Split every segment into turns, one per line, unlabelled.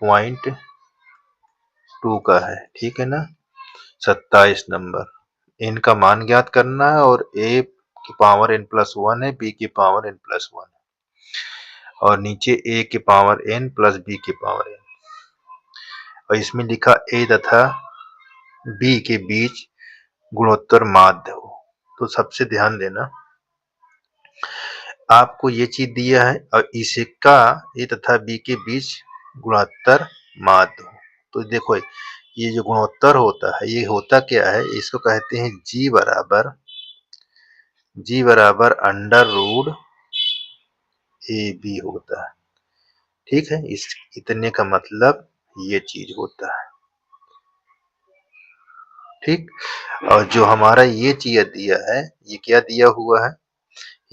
0.2 का है, ठीक है ना। 27 नंबर n का मान ज्ञात करना है और a की पावर n+1 है, b की पावर n+1 है और नीचे a की पावर n प्लस b की पावर n और इसमें लिखा a तथा b के बीच गुणोत्तर माध्य हो। तो सबसे ध्यान देना, आपको ये चीज दिया है और इसका a तथा b के बीच गुणोत्तर माध्य हो। तो देखो ये जो गुणोत्तर होता है ये होता क्या है, इसको कहते हैं g बराबर अंडर रूट AB होता है, ठीक है। इस इतने का मतलब ये चीज होता है, ठीक। और जो हमारा ये चीज दिया है, ये क्या दिया हुआ है,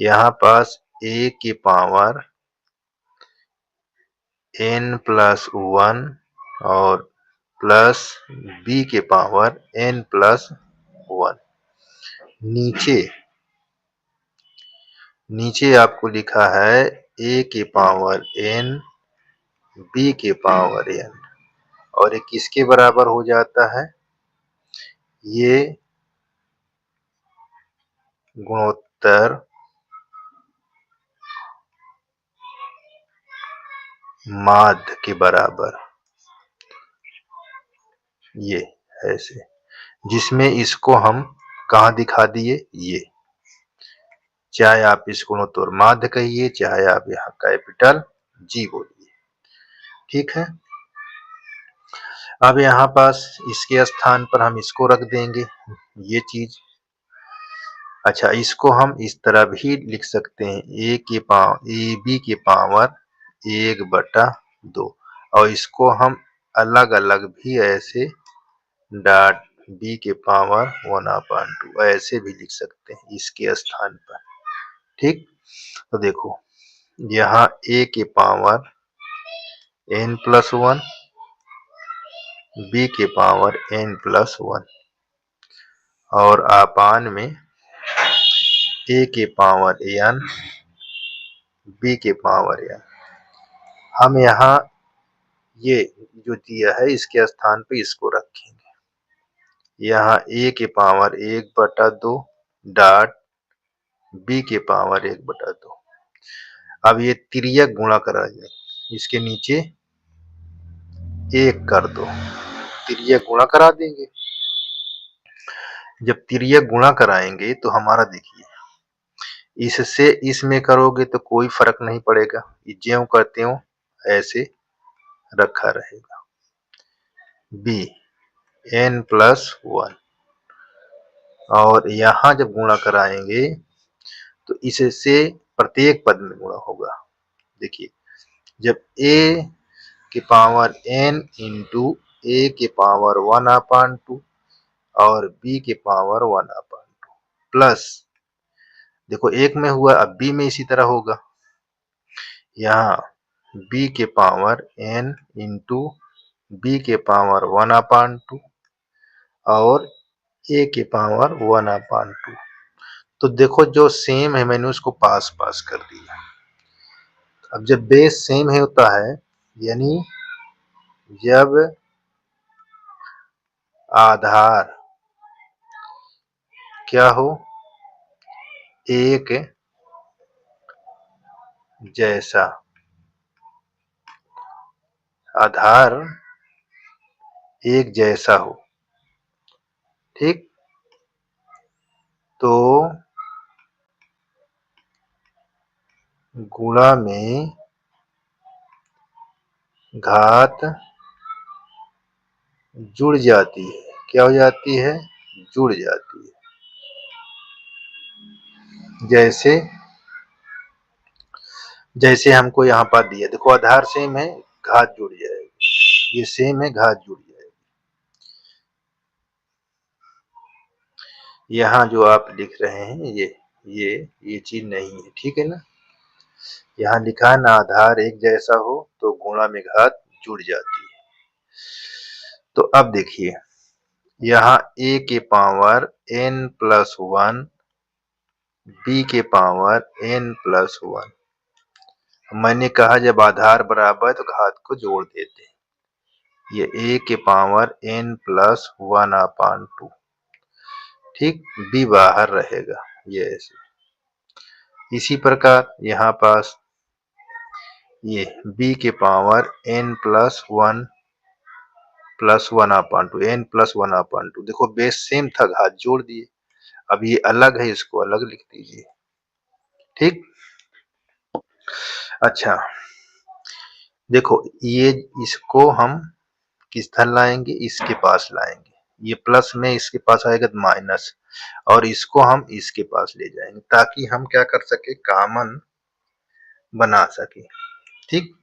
यहाँ पास a की पावर n+1 और प्लस b के पावर n+1। नीचे आपको लिखा है a के पावर n b के पावर n और ये किसके बराबर हो जाता है, ये गुणोत्तर माध्य के बराबर, ये ऐसे, जिसमें इसको हम कहाँ दिखा दिए, ये चाहे आप इस गुणोत्तर माध्य कहिए चाहे आप यहाँ कैपिटल G बोलिए, ठीक है। अब यहाँ पास इसके स्थान पर हम इसको रख देंगे, ये चीज। अच्छा, इसको हम इस तरह भी लिख सकते हैं, AB के पावर 1/2 और इसको हम अलग अलग भी ऐसे डॉट b के पावर 1/2 ऐसे भी लिख सकते हैं इसके स्थान पर, ठीक। तो देखो यहाँ a के पावर n+1 b के पावर n+1 और अपान में a के पावर n b के पावर n। हम यहाँ ये जो दिया है इसके स्थान पे इसको रखेंगे, यहाँ a के पावर 1/2 डॉट b के पावर 1/2। अब ये तिर्यक गुणा करा जाए, इसके नीचे 1 कर दो, तिर्यक गुणा करा देंगे। जब तिर्यक गुणा कराएंगे तो हमारा देखिए, इससे इसमें करोगे तो कोई फर्क नहीं पड़ेगा, ज्यों का त्यों ऐसे रखा रहेगा। b n+1 और यहाँ जब गुणा कराएंगे तो इससे प्रत्येक पद में गुणा होगा। देखिए, जब a के पावर n इंटू a के पावर 1/2 और b के पावर 1/2 प्लस, देखो एक में हुआ अब b में इसी तरह होगा, यहाँ b के पावर n इंटू b के पावर 1/2 और a के पावर 1/2। तो देखो जो सेम है मैंने उसको पास पास कर दिया। अब जब बेस सेम है होता है, यानी जब आधार क्या हो, एक जैसा, आधार एक जैसा हो, ठीक। तो गुणा में घात जुड़ जाती है, क्या हो जाती है, जुड़ जाती है। जैसे हमको यहाँ पर दिया, देखो आधार सेम है घात जुड़ जाएगी, ये सेम है घात जुड़ जाएगी। यहाँ जो आप लिख रहे हैं ये चीज नहीं है, ठीक है ना। यहाँ लिखा है ना, आधार एक जैसा हो तो गुणा में घात जुड़ जाती है। तो अब देखिए, यहाँ a के पावर n+1 b के पावर n+1, मैंने कहा जब आधार बराबर तो घात को जोड़ देते हैं, ये a के पावर n प्लस 1/2, ठीक। b बाहर रहेगा, ये ऐसे। इसी प्रकार यहाँ पास ये b के power n plus 1 plus 1/2, n plus 1/2। देखो बेस सेम था, घात जोड़ दिए। अब ये अलग है, इसको अलग लिख दीजिए, ठीक। अच्छा, देखो ये इसको हम किस तरह लाएंगे, इसके पास लाएंगे। ये प्लस में इसके पास आएगा तो माइनस, और इसको हम इसके पास ले जाएंगे ताकि हम क्या कर सके, कॉमन बना सके, ठीक।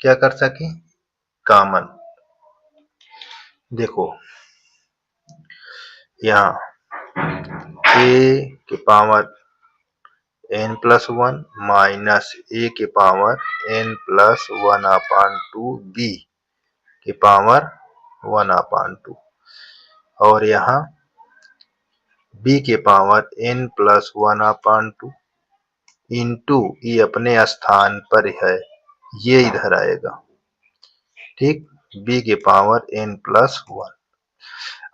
क्या कर सके, कॉमन। देखो यहाँ a के power n plus 1 minus a के पावर n प्लस 1/2 b के पावर 1/2, और यहाँ b के पावर n प्लस 1/2 इंटू ये अपने स्थान पर है, ये इधर आएगा, ठीक। b के पावर n प्लस 1।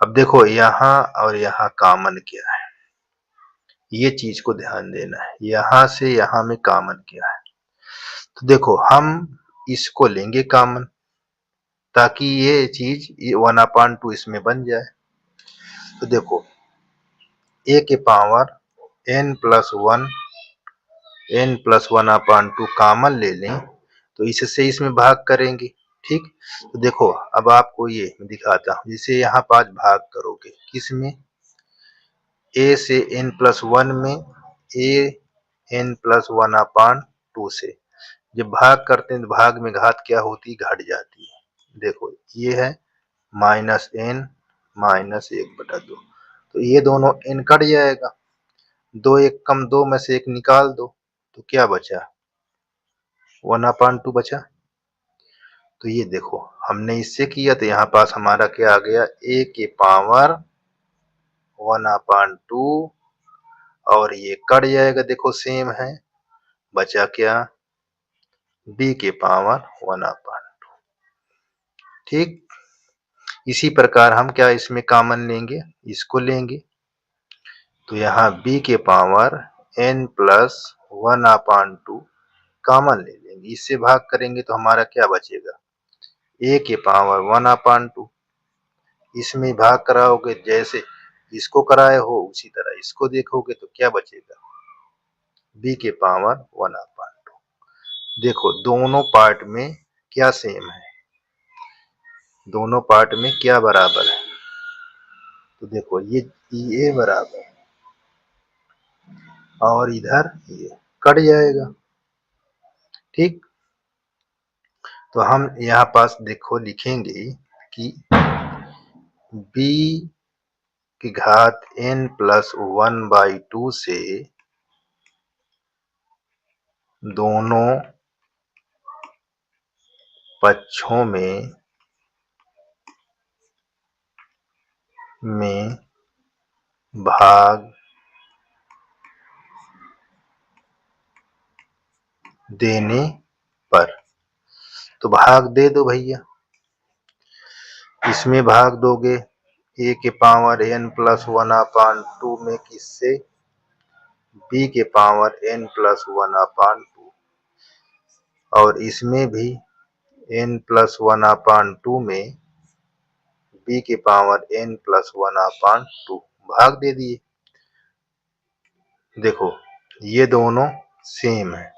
अब देखो यहाँ और यहाँ कॉमन क्या है, ये चीज को ध्यान देना है। यहाँ से यहाँ में कॉमन क्या है, तो देखो हम इसको लेंगे कॉमन ताकि ये चीज 1/2 इसमें बन जाए। तो देखो a के पावर n प्लस 1/2 कॉमन ले लें तो इससे इसमें भाग करेंगे, ठीक। तो देखो अब आपको ये दिखाता हूँ, जैसे यहाँ 5 भाग करोगे किसमें, a से n प्लस 1 में, a n प्लस 1/2 से। जब भाग करते हैं तो भाग में घात क्या होती, घट जाती है। देखो ये है माइनस n माइनस 1/2, तो ये दोनों n कट जाएगा, 2 1 कम 2 में से 1 निकाल दो, तो क्या बचा, 1/2 बचा। तो ये देखो हमने इससे किया तो यहाँ पास हमारा क्या आ गया, a के पावर 1/2, और ये कट जाएगा, देखो सेम है, बचा क्या, b के पावर 1/2, ठीक। इसी प्रकार हम क्या इसमें कॉमन लेंगे, इसको लेंगे, तो यहाँ b के पावर n प्लस 1/2 कॉमन ले लेंगे, इससे भाग करेंगे तो हमारा क्या बचेगा, a के पावर 1/2। इसमें भाग कराओगे, जैसे इसको कराए हो उसी तरह इसको देखोगे तो क्या बचेगा, b के पावर 1/2। देखो दोनों पार्ट में क्या सेम है, दोनों पार्ट में क्या बराबर है, तो देखो ये बराबर और इधर ये कट जाएगा, ठीक। तो हम यहाँ पास देखो लिखेंगे कि b की घात n प्लस 1/2 से दोनों पक्षों में भाग देने पर, तो भाग दे दो भैया, इसमें भाग दोगे a के पावर n प्लस 1/2 में किससे, b के पावर n प्लस 1/2, और इसमें भी n प्लस 1/2 में b के पावर n प्लस 1/2 भाग दे दिए। देखो ये दोनों सेम है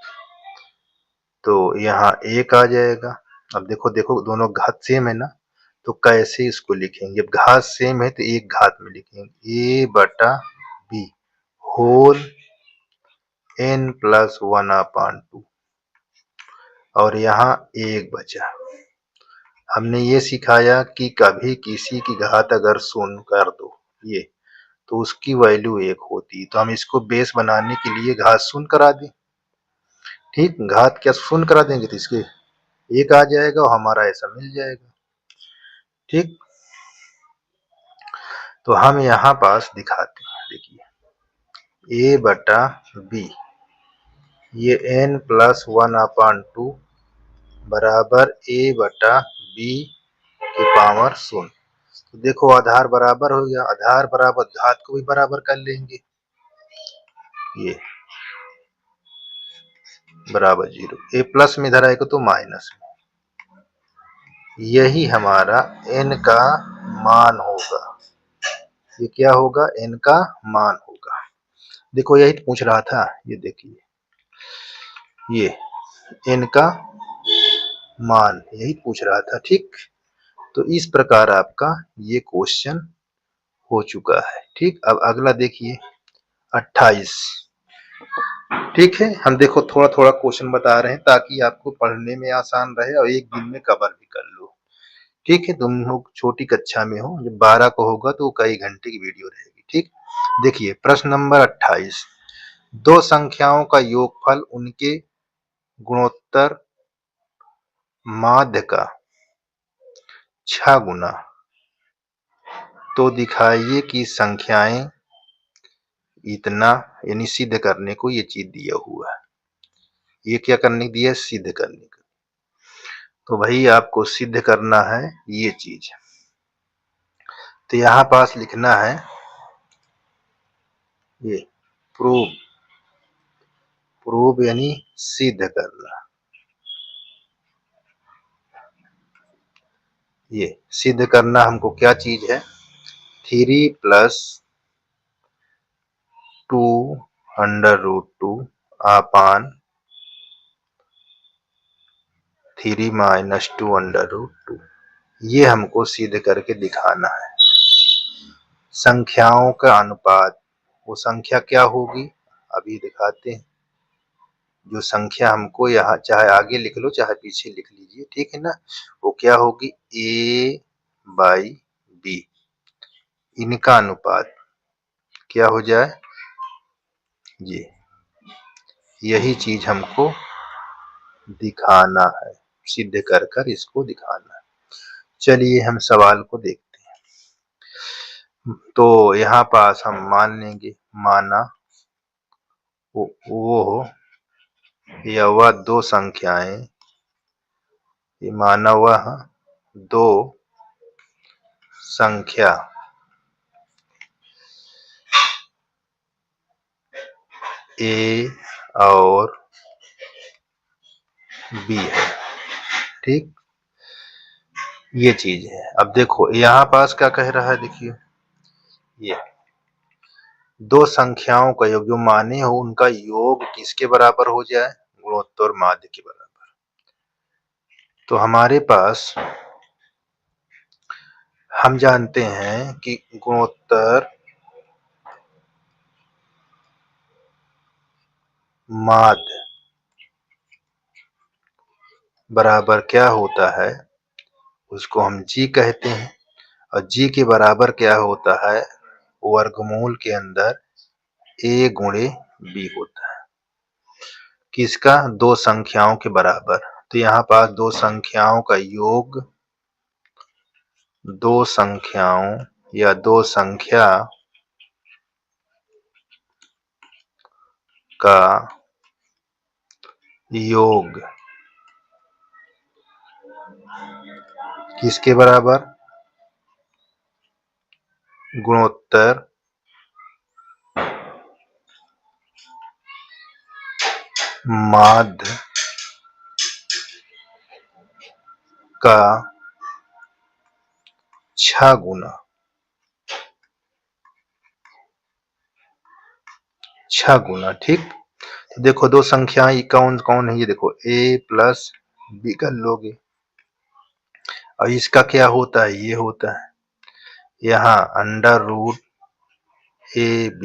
तो यहाँ 1 आ जाएगा। अब देखो देखो दोनों घात सेम है ना, तो कैसे इसको लिखेंगे, जब घात सेम है तो एक घात में लिखेंगे, a/b होल n प्लस 1/2, और यहाँ 1 बचा। हमने ये सिखाया कि कभी किसी की घात अगर शून्य कर दो ये, तो उसकी वैल्यू 1 होती है, तो हम इसको बेस बनाने के लिए घात शून्य करा दें, ठीक। घात क्या शून्य करा देंगे तो इसके 1 आ जाएगा और हमारा ऐसा मिल जाएगा, ठीक। तो हम यहाँ पास दिखाते हैं, देखिए a/b, ये n प्लस 1/2 बराबर a/b बी की पावर शून्य। तो देखो आधार बराबर हो गया, आधार बराबर घात को भी बराबर कर लेंगे, ये बराबर 0, ए प्लस में इधर आएगा तो माइनस में, यही हमारा n का मान होगा। ये क्या होगा? n का मान होगा। देखो यही पूछ रहा था, ये देखिए ये n का मान यही पूछ रहा था। ठीक, तो इस प्रकार आपका ये क्वेश्चन हो चुका है। ठीक, अब अगला देखिए 28। ठीक है, हम देखो थोड़ा थोड़ा क्वेश्चन बता रहे हैं ताकि आपको पढ़ने में आसान रहे और एक दिन में कवर भी कर लो। ठीक है, तुम लोग छोटी कक्षा में हो, जब 12 को होगा तो कई घंटे की वीडियो रहेगी। ठीक, देखिए प्रश्न नंबर 28, दो संख्याओं का योगफल उनके गुणोत्तर माध्य का 6 गुना, तो दिखाइए कि संख्याएं इतना, यानी सिद्ध करने को ये चीज दिया हुआ है। ये क्या करने दिया? सिद्ध करने को। तो भाई आपको सिद्ध करना है ये चीज, तो यहां पास लिखना है ये प्रूव, प्रूव यानी सिद्ध करना। ये सिद्ध करना हमको क्या चीज है? 3 प्लस 2 √2 अपान 3 माइनस 2 √2, ये हमको सिद्ध करके दिखाना है। संख्याओं का अनुपात, वो संख्या क्या होगी अभी दिखाते हैं। जो संख्या हमको यहाँ चाहे आगे लिख लो चाहे पीछे लिख लीजिए, ठीक है ना, वो क्या होगी? a/b, इनका अनुपात क्या हो जाए? ये, यही चीज हमको दिखाना है, सिद्ध कर कर इसको दिखाना है। चलिए हम सवाल को देखते हैं। तो यहाँ पास हम मान लेंगे, माना वो या वह दो संख्याएं, ये माना वह दो संख्या a और b है। ठीक, ये चीज है। अब देखो यहाँ पास क्या कह रहा है, देखिए ये दो संख्याओं का योग, जो माने हो उनका योग किसके बराबर हो जाए? गुणोत्तर माध्य के बराबर। तो हमारे पास हम जानते हैं कि गुणोत्तर माध्य बराबर क्या होता है? उसको हम g कहते हैं, और g के बराबर क्या होता है? वर्गमूल के अंदर a गुणे b होता है। किसका? दो संख्याओं के बराबर। तो यहाँ पास दो संख्याओं का योग, दो संख्याओं या दो संख्या का योग किसके बराबर? गुणोत्तर माध्य का 6 गुना, 6 गुना। ठीक, तो देखो दो संख्याएं कौन कौन है? ये देखो a प्लस b कर लोगे, और इसका क्या होता है? ये होता है यहाँ √ab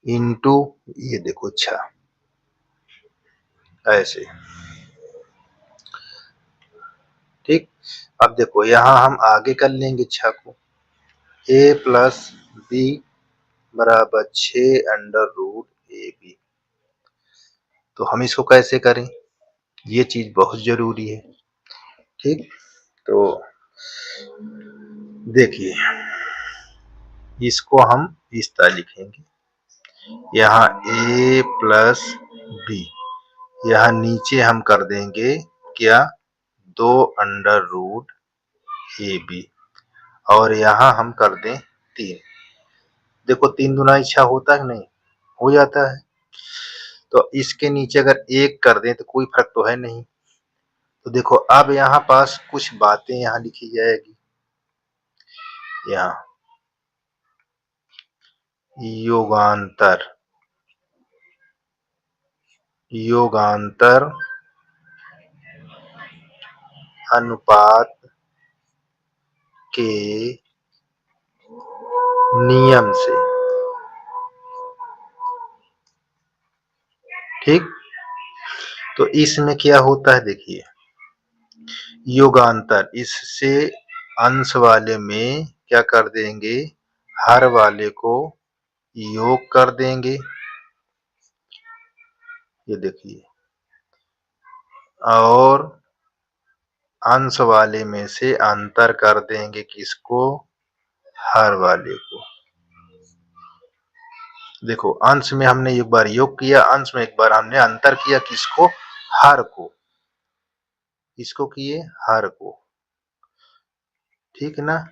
इंटू ये देखो 6, ऐसे। ठीक, अब देखो यहाँ हम आगे कर लेंगे 6 को, a प्लस b बराबर 6 √ab। तो हम इसको कैसे करें? ये चीज बहुत जरूरी है। ठीक, तो देखिए इसको हम इस तरह लिखेंगे, यहाँ a प्लस b, यहाँ नीचे हम कर देंगे क्या? 2 अंडर रूट AB और यहाँ हम कर दें 3। देखो 3 दूना 6 होता है नहीं, हो जाता है। तो इसके नीचे अगर 1 कर दें तो कोई फर्क तो है नहीं। तो देखो अब यहाँ पास कुछ बातें यहाँ लिखी जाएगी। यहाँ योगांतर अनुपात के नियम से, ठीक। तो इसमें क्या होता है देखिए, योगांतर, इससे अंश वाले में क्या कर देंगे, हर वाले को योग कर देंगे। ये देखिए, और अंश वाले में से अंतर कर देंगे किसको, हर वाले को। देखो अंश में हमने एक बार योग किया, अंश में एक बार हमने अंतर किया, किसको, हर को, इसको किए हर को, ठीक ना।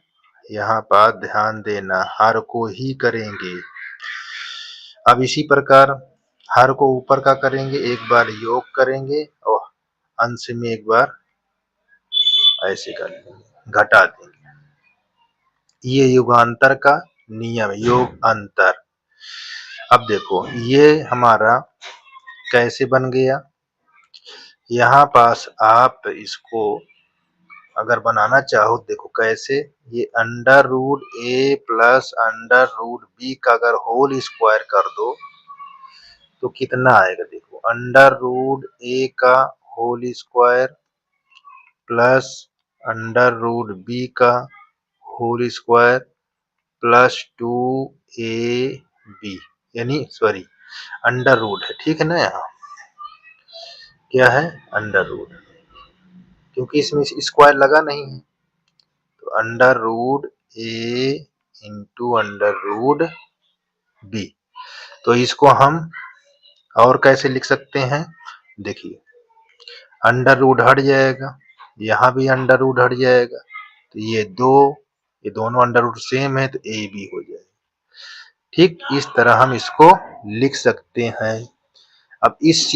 यहाँ पर ध्यान देना, हर को ही करेंगे। अब इसी प्रकार हर को ऊपर का करेंगे, एक बार योग करेंगे और अंश में एक बार ऐसे कर लेंगे, घटा देंगे। ये युगांतर का नियम, योग अंतर। अब देखो ये हमारा कैसे बन गया। यहाँ पास आप इसको अगर बनाना चाहो, देखो कैसे, ये under root A plus under root B का अगर होल स्क्वायर कर दो तो कितना आएगा। देखो अंडर रूट ए का whole square plus under root B का होल स्क्वायर प्लस 2ab, यानी सॉरी अंडर रूट है, ठीक है ना। यहाँ क्या है, अंडर रूट, क्योंकि इसमें स्क्वायर लगा नहीं है। तो अंडर रूट ए इंटू अंडर रूट बी। तो इसको हम और कैसे लिख सकते हैं, देखिए अंडर रूट हट जाएगा, यहाँ भी अंडर रूट हट जाएगा, तो ये दोनों अंडर रूट सेम है, तो ए बी हो जाएगा। ठीक इस तरह हम इसको लिख सकते हैं। अब इस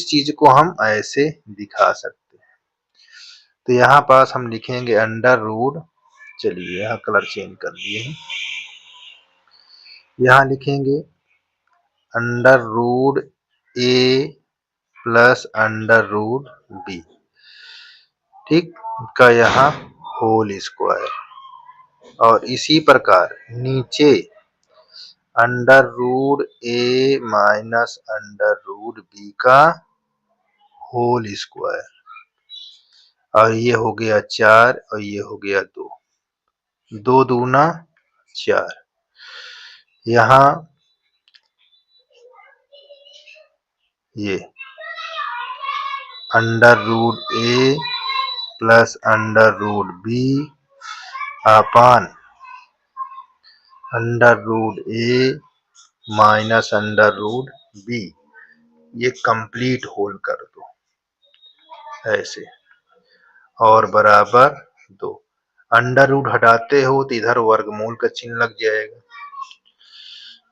चीज को हम ऐसे दिखा सकते हैं। तो यहाँ पास हम लिखेंगे अंडर रूट, चलिए यहाँ कलर चेंज कर दिए हैं, यहाँ लिखेंगे under root A plus under root B, ठीक का यहाँ होल स्क्वायर, और इसी प्रकार नीचे under root A minus under root B का होल स्क्वायर, और ये हो गया 4 और ये हो गया 2, 2 दूना 4। यहाँ ये under root A plus under root B upon under root A minus under root B, ये कंप्लीट होल कर दो ऐसे, और बराबर 2। अंडर रूट हटाते हो तो इधर वर्गमूल का चिन्ह लग जाएगा,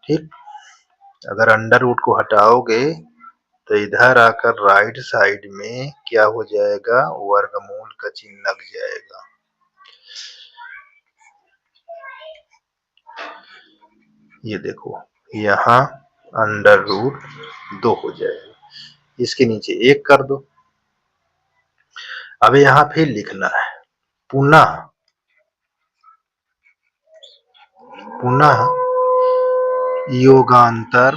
ठीक। अगर अंडर रूट को हटाओगे तो इधर आकर राइट साइड में क्या हो जाएगा, वर्गमूल का चिन्ह लग जाएगा। ये देखो यहाँ अंडर रूट 2 हो जाएगा, इसके नीचे 1 कर दो। अब यहाँ फिर लिखना है पुनः योगांतर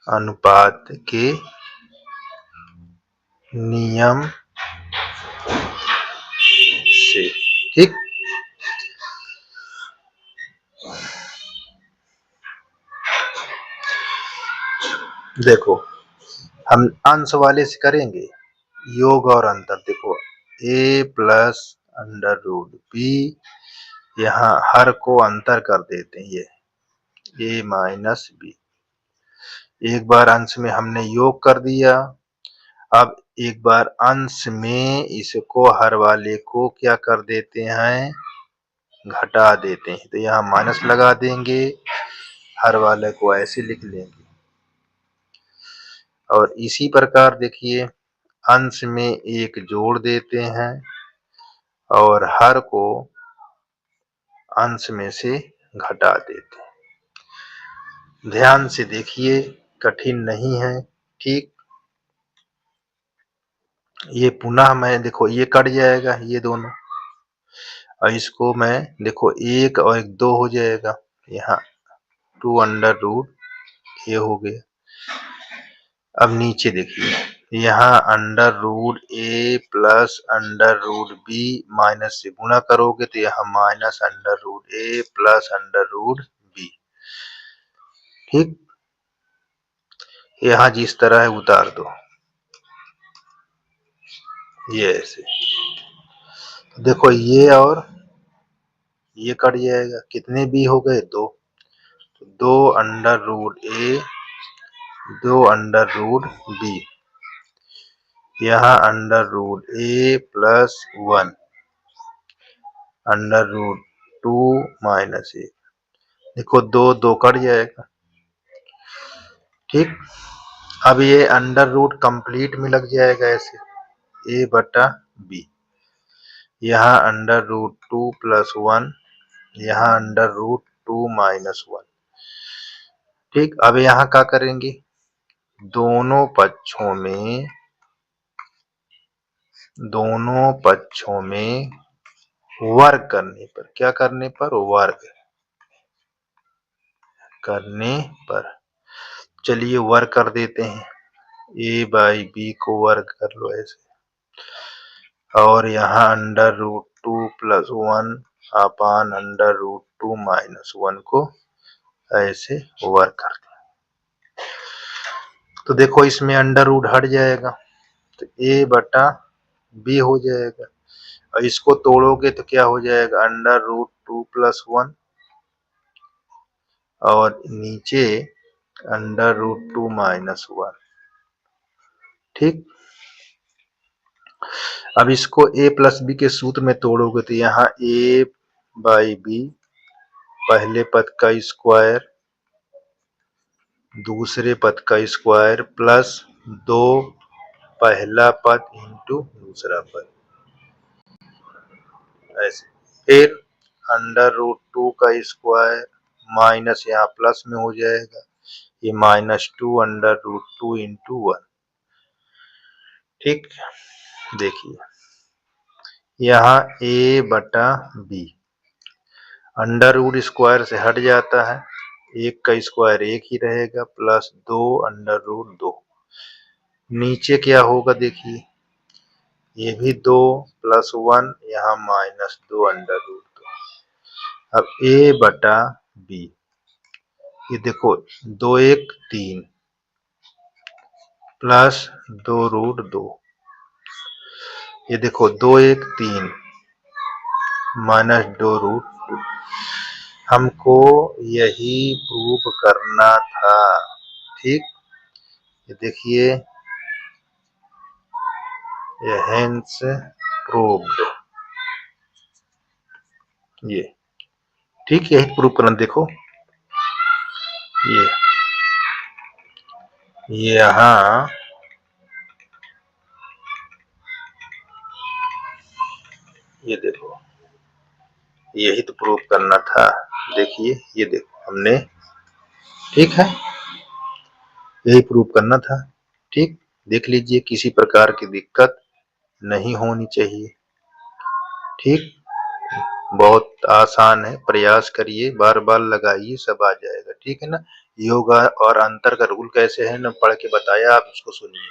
अनुपात के नियम से, ठीक। देखो हम अंश वाले से करेंगे योग और अंतर। देखो a plus under root B, यहाँ हर को अंतर कर देते हैं, a माइनस b। एक बार अंश में हमने योग कर दिया, अब एक बार अंश में इसको हर वाले को क्या कर देते हैं, घटा देते हैं। तो यहाँ माइनस लगा देंगे, हर वाले को ऐसे लिख लेंगे। और इसी प्रकार देखिए अंश में एक जोड़ देते हैं और हर को अंश में से घटा देते हैं। ध्यान से देखिए, कठिन नहीं है। ठीक, ये पुनः मैं देखो ये कट जाएगा ये दोनों, और इसको मैं देखो एक और एक दो हो जाएगा, यहाँ 2 अंडर रूट ये हो गया। अब नीचे देखिए यहाँ under root A plus under root B minus से गुणा करोगे तो यहाँ minus under root A plus under root B. ठीक, यहाँ जिस तरह है उतार दो, ये ऐसे देखो, ये और ये कट जाएगा। कितने बी हो गए, दो। तो 2 अंडर रूट ए 2 अंडर रूट बी, यहाँ under root A plus 1 under root 2 minus ए। देखो दो दो कट जाएगा। ठीक, अब ये अंडर रूट कंप्लीट में लग जाएगा ऐसे, ए बटा बी, यहाँ अंडर रूट 2 प्लस 1, यहाँ अंडर रूट 2 माइनस 1। ठीक, अब यहाँ क्या करेंगे, दोनों पक्षों में वर्ग करने पर, क्या करने पर, वर्ग करने पर, चलिए वर्ग कर देते हैं। a बाई बी को वर्ग कर लो ऐसे, और यहाँ under root 2 plus 1 upon under root 2 minus 1 को ऐसे वर्ग कर दो। तो देखो इसमें अंडर रूट हट जाएगा, तो a बटा b हो जाएगा, और इसको तोड़ोगे तो क्या हो जाएगा, अंडर रूट 2 प्लस 1 और नीचे अंडर रूट 2 माइनस 1। ठीक, अब इसको a प्लस बी के सूत्र में तोड़ोगे तो यहाँ a बाई बी पहले पद का स्क्वायर दूसरे पद का स्क्वायर प्लस 2 पहला पद इंटू दूसरा पद, ऐसे। फिर अंडर रूट 2 का स्क्वायर माइनस यहाँ प्लस में हो जाएगा, ये माइनस 2 अंडर रूट 2 इंटू 1। ठीक, देखिए यहाँ a बटा b अंडर रूट स्क्वायर से हट जाता है, एक का स्क्वायर एक ही रहेगा, प्लस 2 अंडर रूट 2। नीचे क्या होगा देखिए, ये भी 2 प्लस 1, यहाँ माइनस 2 अंडर रूट 2। अब a बटा b, ये देखो 2 1 3 प्लस 2 रूट 2, ये देखो 2 1 3 माइनस 2 रूट 2। हमको यही प्रूव करना था। ठीक, ये देखिए ये हेंस प्रूव्ड, ये ठीक, यही प्रूव करना। देखो ये यहाँ ये देखो, यही तो प्रूव करना था। देखिए ये देखो हमने, ठीक है, यही प्रूव करना था। ठीक, देख लीजिए किसी प्रकार की दिक्कत नहीं होनी चाहिए। ठीक, बहुत आसान है, प्रयास करिए, बार बार लगाइए, सब आ जाएगा। ठीक है ना। योगा और अंतर का रूल कैसे है ना, पढ़ के बताया, आप उसको सुनिए।